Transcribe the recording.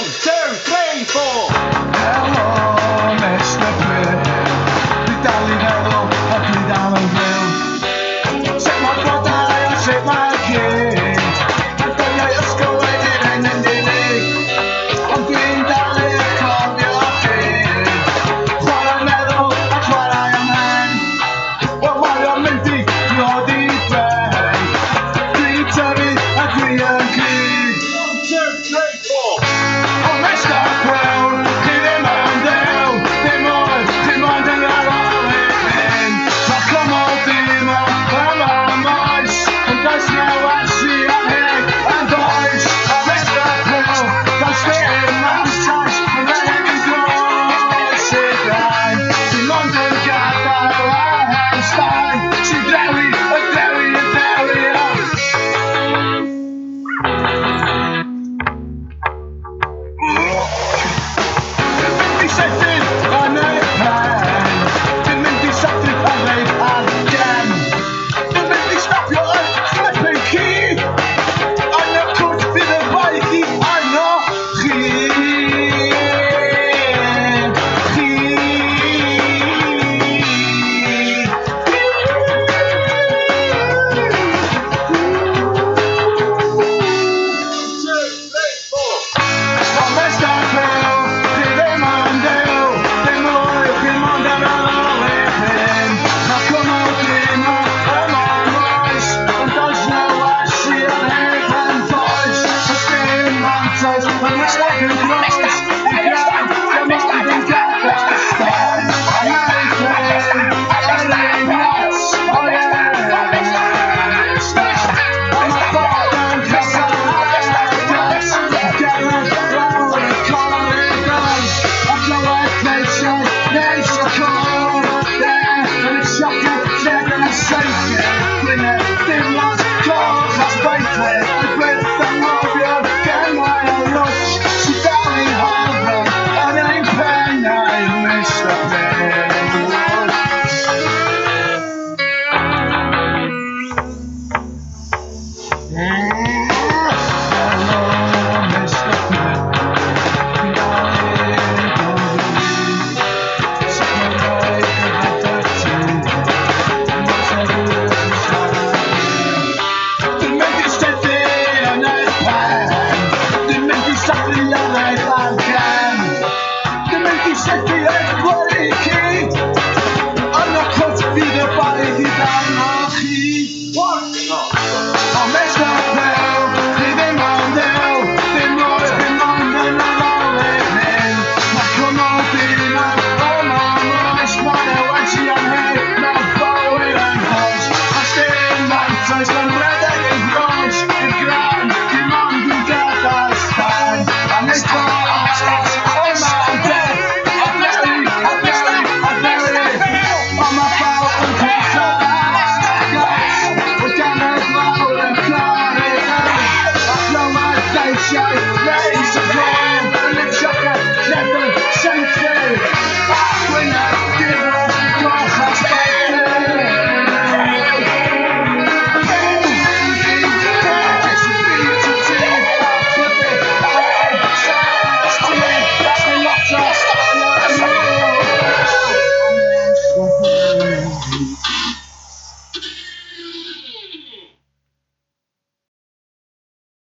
3, 4. Helo Mr Puw, dwi dal I feddwl a dwi dal yn Rhyl. Sut mae'r blodau a sut mae'r cyd, a dyniau ysgol wedi'n hyn yn unig, ond dwi'n dal I cofio chi. Chwarae'n meddwl a chwarae am hen, wel mae o'n mynd I ddod I ben. Dwi'n tyfu a dwi yn cyd. 1, 2, 3, 4. O Mr Puw, chi ddim yn Duw, dim ond yn ar ôl I hyn. Mae cymol dim yma moes, ond does na wersi am hyn yn does. O Mr Puw, does dim mantais yn rhaid I dros I draen. Dim ond yn gadael a hen Sbaen, sy'n drewi, y drewi, y drewi, Sydyn yn y pen, dwi'n mynd I sydyn a reid ar gen. Dwi'n mynd I stopio y flipping key, yn y cwrt fydd y baich I arno chi. Datsyn,